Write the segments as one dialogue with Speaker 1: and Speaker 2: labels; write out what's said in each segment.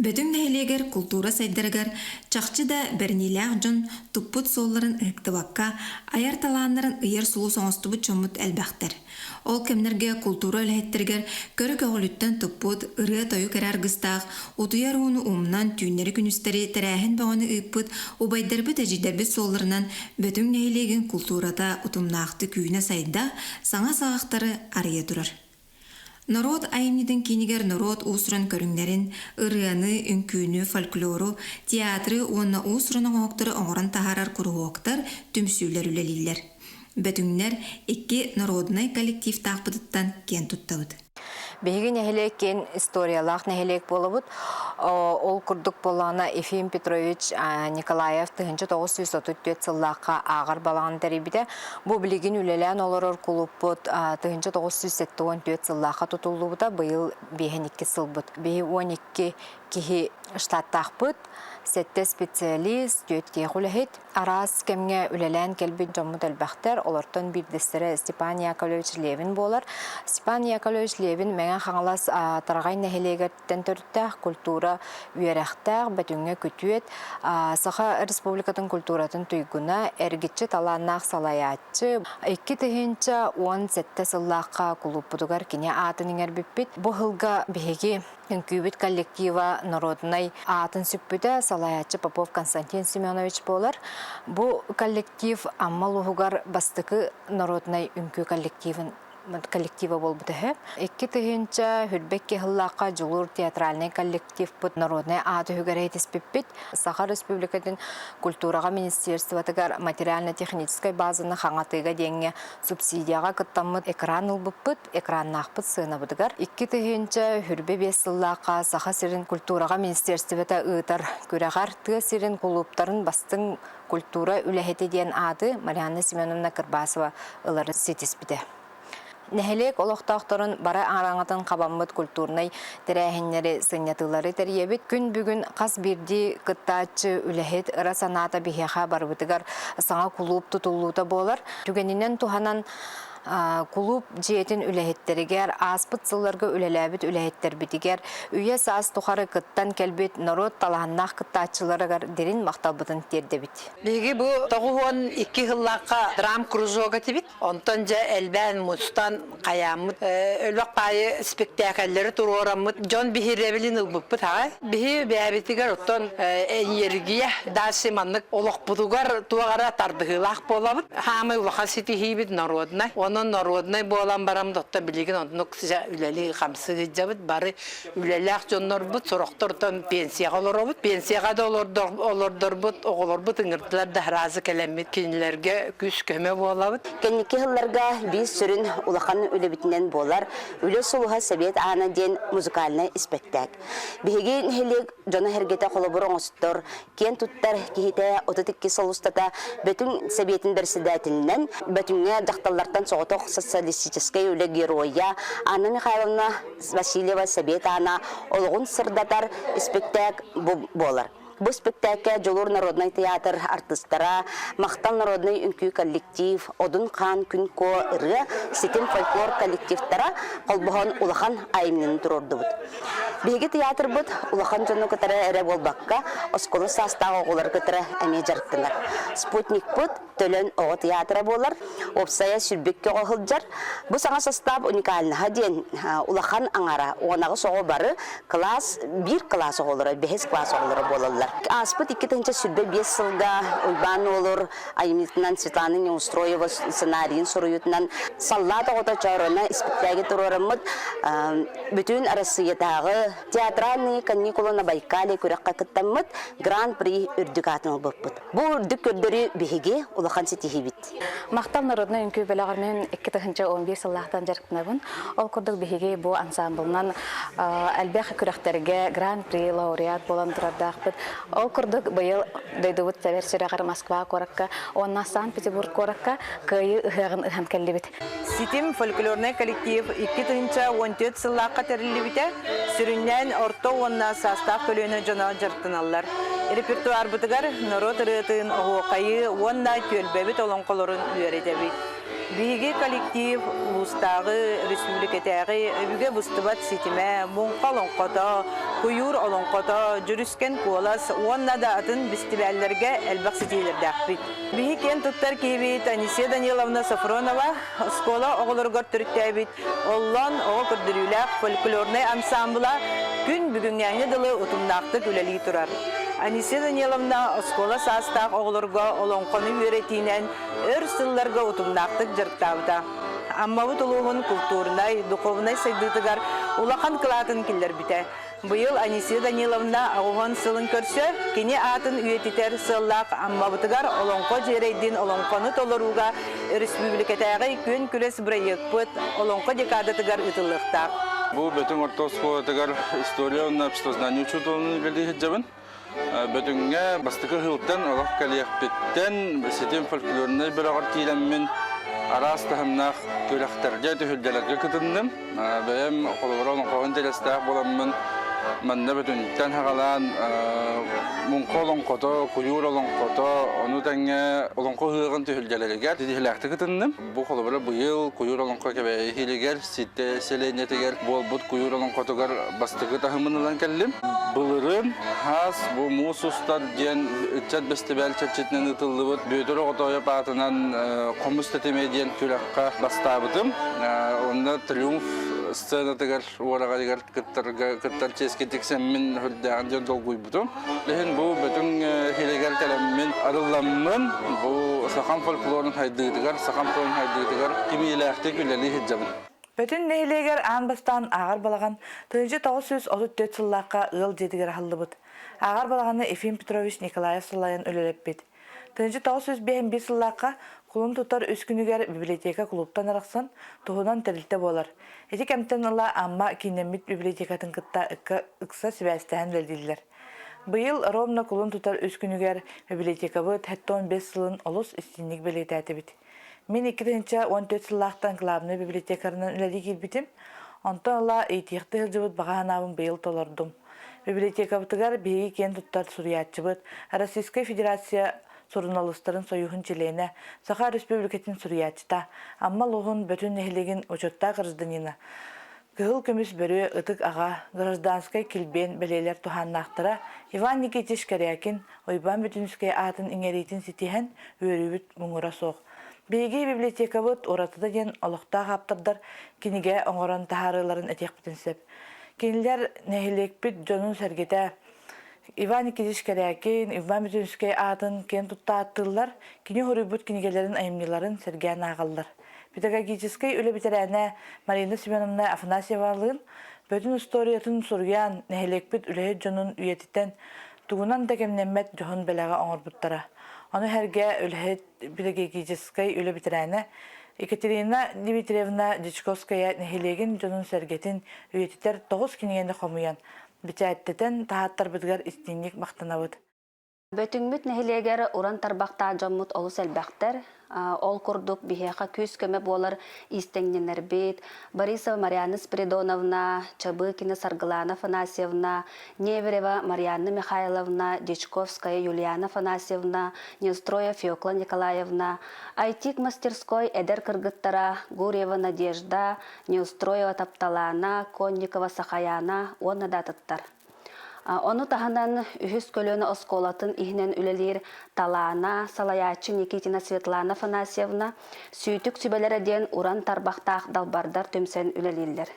Speaker 1: Бөтүң нәһилегер культура сайдарыгар чахчы да берниләк жон туппут солларын ыктыбакка аяр талааннарын ыйыр сулу соңостубут чомут әлбәхтер. Ол кемнерге культура өләһеттергер көрі көғіліттен туппут ыры тойу кәраргыстақ, утуяр уыны умнан түйнері күністері тәрәхін бағаны ыппыт убайдарбы тәжидербі солларынан бөтүң нәһилеген культурата утумнақты күйіне сайда саңа сағақтары арыя турар. Народ айымниден кинигер народ усран көрүңнерин, ырыаны, үнкүүнү, фольклору, театры, онна усранын оқтары оңыран тахарар куруоқтар түмсүүлер үлелилер. Бөтүңнер икки народнай коллектив тақпыдыттан кен туттабыд.
Speaker 2: Беги нәһилек кен историялах нәһилек болыбыт. Ол курдук болана Ефим Петрович Николаев 1934 сыллаққа ағыр балаған тәребіде. Бұл білеген үлелән оларыр кулуппыт 1974 сыллаққа тұтылуыда бұйыл 5-2 сылбыт. 12 кихи штаттақпыт. 7 специалист, 4 хулахит. Арас кемге үлелән келбін жоммуд әлбәқтер. Олартын бірдестері Степан Яковлевич Левин болар. Степан Яковлевич Левин мәңін қаңалас тарағай нәхилегерттен түрттәқ культура үйерәқтәқ бәтүңе күтует. Саха республикатын культуратын түйгіна әргітші таланнақ салаятчы. 2017 сыллаққа кулуппудугар кене атын еңербіппет. Бұл ғылға беге үнкүйбіт коллектива народнай атын сүппіде салаятчы Попов Константин Семенович болар. Бұл коллектив аммалуғығар бастықы народнай үнкі коллектива болбыды. 2000 хүрбекке хыллаққа жылур театральный коллектив бұд народнай аты хүгәрей теспеппет. Саха республикатын культураға министерстватығар материально-технической базаны қаңатыға денге субсидияға кыттамыд экран ұлбыппыт, экраннақпыт сыны бұдығар. 2000 хүрбе бес сыллаққа саха сирин культураға министерствата ұйтар көрағар тұғы сирин клубтарын бастың культура үләхеті ден ады Марианна Семеновна Кырбасова ұлары сетеспіде. Нәһилек олоқтақтарын бара араңатын қабаммыт культурнай тәрәхіннері сынятылары тәребет. Күн бүгін қас бірді қыттачы үләхет ыра саната бихеха барбытыгар саңа клуб тұтылуыта болар. Түгенінен туханан клуб жиетін үләхеттерігер, аспыт сылларға үләләбіт үләхеттер бітігер, үйе саас тұқары қыттан кәлбет народ талағаннақ қыттачыларығар дерін мақталбытын терді біт.
Speaker 3: Беги бұл 92 ғыллаққа драм кружога тебит. Онтан жа әлбән мұстан қаямыд. Өлбақ байы спектакаллері тұруарамыд. Жон бихиребілін ұлбыппыт ағай. Бихи бәбетігер оттан энергия дашы маннық олық бұдығар туағара тарбығылақ болабыд. Хамы ұлақан сетихибіт народнай. Onun narodnay bolan baram dotta bilgin onu kısa üleli xamsı gıcabıt bari ülelak jonlar but soroktordan pensiya olurubut pensiya da olurdur but oğulur tıngırtılar da razı kelamet kinlerge küs köme bolabıt
Speaker 4: keniki yıllarga biz sürün ulakan ülebitinden bolar üle suluha sebet ana den müzikalne spektak bihegin helik jona hergete kolaboran ostor ken tuttar kihite ototikki solustata bütün sebetin dersidatinden bütünne daktallardan soğutok sosyalistическая үле героя Анна Михайловна Васильева Сабетана олғын сырдатар спектак болар. Бұл спектакке Жолур народный театр артистара, Мақтал народный үнкі коллектив, Одын қан күнко ұры, Сетен фольклор коллективтара қолбұған улахан айымнен тұрорды бұд. Беге театр бұд, улахан жону кітары әрі болбаққа, осколы састағы оғылар кітары әме жарттылар. Спутник бұд, төлін оғы театра болар, опсая сүрбекке оғылджар. Бұл саңа состав уникалыға ден улахан аңара, оғанағы соғы бары бір класс оғылары, 5 класс оғылары болалар. Аспыт 2-нче сүрбе 5 сылга ойбан olur, айымитынан Светлана Неустроева сценарийін соруютынан саллата ота чарына спектакль турарамыд бүтін Россиядагы театральный каникулы на Байкале көрәккә кыттамыд гран-при үрдүк болбыт. Бу үрдүк көрдөрү биһиге улахан сетихибит.
Speaker 5: Мактал народный үнкү белагырмен 2-11 сыллахтан жарыктанабын. Ол көрдүк биһиге бу ансамблынан албах көрәктерге гран-при лауреат болан турардакпыт. Ол көрдүк быйыл дойдубут Северсирагар Москва коракка, онна Санкт-Петербург коракка кыйы ыхагын ыхан келлибит.
Speaker 6: Ситим фольклорный коллектив 2-14 сыллакка терилибите, сүрүннен орто онна состав көлөнө жана жартыналар. Репертуар бутыгар народ рытын оғуқайы онна төлбебит олонқолорун үйеретебит. Биги коллектив устагы республикатагы бүге бустубат ситиме, мунқалонқото, куюр олонкото жүрүскен куолас уонна да атын фестивальлерге элбак сетилердакпит. Биһи кен туттар киибит Анисия Даниловна Сафронова скола оголоргор түрүттәбит. Оллон ого көрдүрүләк фольклорный ансамбла күн бүгүнгәңе дылы утумнактык үлели турар. Анисия Даниловна скола састак оголорго олонкону үйрөтинен өр сылларга утумнактык жырттабыта. Амма бу тулугун культурнай, духовнай сайдытыгар улахан кылатын киллер бите. Быйыл Анисия Даниловна агуган сылын көрсө, кини атын үйетитер сыллак амма бутыгар олонко жерейдин олонкону толоруга республикатагы күн күрес проектпыт олонко декадатыгар ытылыктак.
Speaker 7: Бу бөтөн ортоскоlatыгар история на обществознание учутулуну билди жабын. Бөтөнгө бастыкы хылтан олох калияппеттен сетем фольклорный бир агар кийлеммен арастахымнах көрөхтөрдө төһүлдөлөргө кытындым. Бэм колорон коон телестак боламмын. Манна бөтөнтен хагалан мунколон кото, куюролон кото, ону таңга олонко хыгын төһүлдөлөргө дилехтэ кытындым. Бу колобра быйыл куюролон кебе хилигер ситте селенетегер болбут куюролон котогар бастыгы тахымындан келдим. Былырын хас бу мусустар ден чат бестебел чатчетнен ытылдыбыт бөтөрө отоя патынан комустетеме ден күрәккә бастабытым. Онда триумф сценатыгар уарагар кыттар ческетиксем мен хөлдәгән жөн долгуйбытым. Ләкин бу бөтен хилегәр каләммен арылламмын. Бу сахан фольклорын хайдыдыгар, сахан фольклорын хайдыдыгар кимиләхте күләли хиҗабын.
Speaker 8: Бөтен нәһилегер анбастан агар балаган 1934 сыллакка ыл жетигер халлыбыт. Агар балаганы Ефим Петрович Николаев сылайын өлелеппит. 1905 сыллакка кулун тутар үс күнүгер библиотека клубтан араксан туһунан терилте болар. Эти кемтен ала амма кинемит библиотекатын кытта ыкса сибәстән белдиләр. Быйыл ровно кулун тутар үс күнүгер библиотекабы 15 сылын олус истинник белетәте бит. Мен 2014 сыллактан клубны библиотекарынан үләли килбитим. Онтон ала этихте жылбыт баганабын быйыл толордум. Библиотекабытыгар биги кен туттар суриятчыбыт, Российская Федерация журналистларын союхун чилейне, Саха Республикатын суриятчыта, амма лугун бөтөн нехилеген учетта гражданина. Кыгыл көмүс бөрү ытык ага гражданскай килбен белелер туханнактыра Иван Никитич Корякин ойбан бүтүнскай атын иңеритин ситиһен өрүбүт муңура соқ. Биги библиотекабыт оратыда ден олохта хаптардар киниге оңорон тахарыларын этекпитинсеп. Кинилер нехилекпит жонун сергете Иван Никитич Корякин, Иван Бүтүнскай атын кен тутта аттылар, кини хорубут кинигелерин айымниларын серген агаллар. Педагогической үле битерәне Марина Семеновна Афанасьевалын бөтен историятын сурган нехилекпит үле жонун үйетитен тугунан дегемнемет жохон белага оңорбуттара. Аны херге үле педагогической үле битерәне Екатерина Дмитриевна Дичковская нехилеген жонун сергетин үйетитер 9 кинигенде хомуян. Битәттен тахаттар бидгәр истинник мактанабыт.
Speaker 9: Бөтүңмүт нехилегер уран тарбакта жоммут олус элбәктер, ол курдук бихеха күз көмө болар истеңненер бит. Борисова Марьяна Спиридоновна, Чабыкина Саргалана Афанасьевна, Неверева Марьяна Михайловна, Дичковская Юлиана Афанасьевна, Неустроя Феокла Николаевна, Айтик мастерской Эдер Кыргыттара, Гурьева Надежда, Неустроева Тапталана, Конникова Сахаяна, онна датыттар. Оны таханан үхіс көлөні осколатын ихнен үлелер Талана, Салаячы Никитина Светлана Афанасьевна, сүйтік сүбелері ден уран тарбақтақ далбардар төмсен үлелерлер.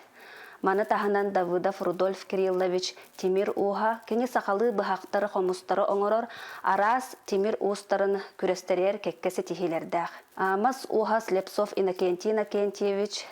Speaker 9: Маны таханан Давыдов Рудольф Кириллович Тимир Уха, кені сақалы бұхақтары қомыстары оңырыр, арас Тимир Устарын күрестерер кеккесі тихилердәқ. Мас Уха Слепцов Иннокентий Иннокентьевич,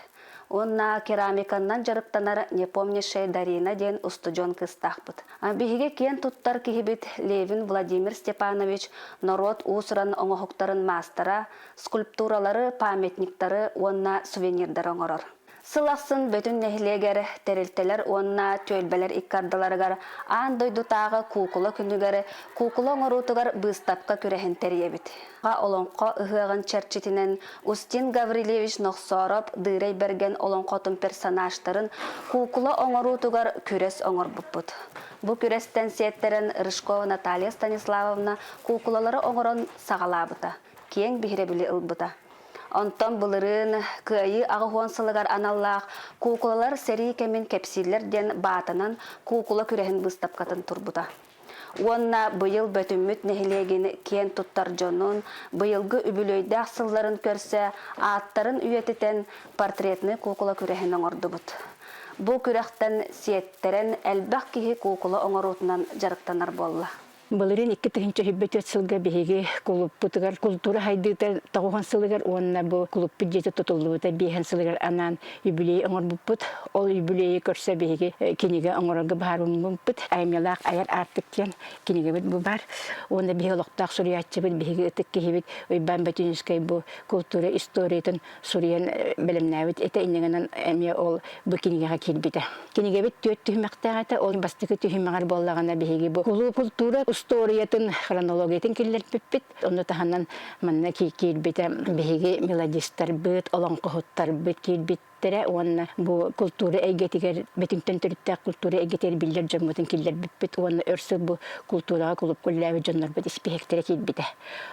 Speaker 9: онна керамиканнан жарыптанар непомнишей Дарина ден устуджон кыстахпыт. Бихиге кен туттар кихибит Левин Владимир Степанович народ усыран оңохуктарын мастера, скульптуралары, памятниктары, онна сувенирдар оңорор. Сылақсын бөтін нехилегер терилтелер онна төлбелер иккардаларыгар ан дойдутағы кукула күнігері кукула оңорутугар быстапка күрехен теребит. Олонқо ұғығын черчетінен Устин Гаврилевич Нохсоров дырей берген олонқотын персонажтарын кукула оңорутугар күрес оңор бұппыт. Бу күрестен сеттерін Рыжкова Наталья Станиславовна кукулалары оңорон сағалабыта, кең бихиребілі ылбыта. Онтон булырын кыйы ағуон сылыгар аналлах кукулалар сери кемин кепсиллер ден батынан кукула күрехин быстапкатын турбута. Уонна быйыл бөтүммүт нехилегин кен туттар жонун быйылгы үбүлөйдах сылларын көрсө аттарын үйетитен портретны кукула күрехин оңордубут. Бу күрехтен сиеттерен элбах кихи кукула оңорутунан жарыктанар болла.
Speaker 10: Балырын 2024 сылга беге клубпутугар культура хайдыта тагухан сылыгар онна бу клубпут жете тотулута бехан сылыгар анан юбилей оңор буппут ол юбилей көрсө беге кинеге оңорга барым буппут аймалак аяр артыктен кинеге бит бу бар онда беге локтак суриятчы бит беге теккебит ойбан батюнскай бу культура историятын суриян билимнабит эте иннегенен эме ол бу кинеге келбите кинеге бит төт түмактагата ол бастыкы түмагар боллагана беге бу культура историятын хронологиятын киллер пиппит онда таханан манна килбите беге мелодистар бит олонкохуттар бит килбиттере онна бу культура эйгетигер бетинтен төрүттө культура эйгетер билдер жомутун киллер пиппит онна өрсө бу культурага кулуп куллабы жоннор бит спектре килбите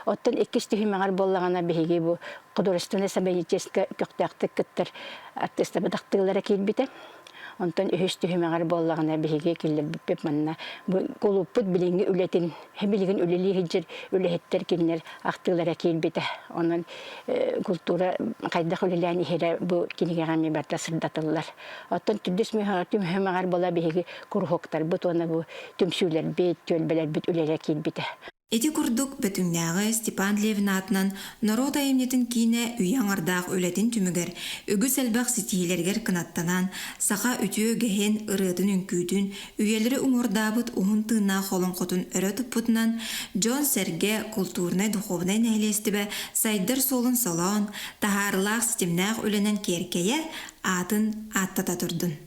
Speaker 10: оттон эккисти химагар боллагана беге бу художественное событийческое көктактык кыттар артиста бадактылары килбите онтон үһүстү химагар боллагана биһиге киллер биппеп манна бу колуппут билинги үлетин хебилген үлели хиджер үлехеттер киннер актылара килбите онун культура кайда хөлеләни хере бу киниге гами барта сырдатыллар оттон түдүс мехатым химагар бола биһиге курхоктар бут оны бу түмсүлер бет төлбелер бит үлеле килбите.
Speaker 1: Эти курдук бөтүңнәгы Степан Левин атынан Народ айымнетін кейіне үйен ардақ өлетін түмігер, үгі сәлбақ сетейлергер кынаттанан, сақа үтіө гәхен ырытын үнкүйдін, үйелері ұңырдабыт ұғын тыына қолын қотын өрі тұппытынан, Джон Серге культурнай духовнай нәйлестібі сайдар солын салон, тахарылақ системнәғ өленен керкея атын аттата тұрдын.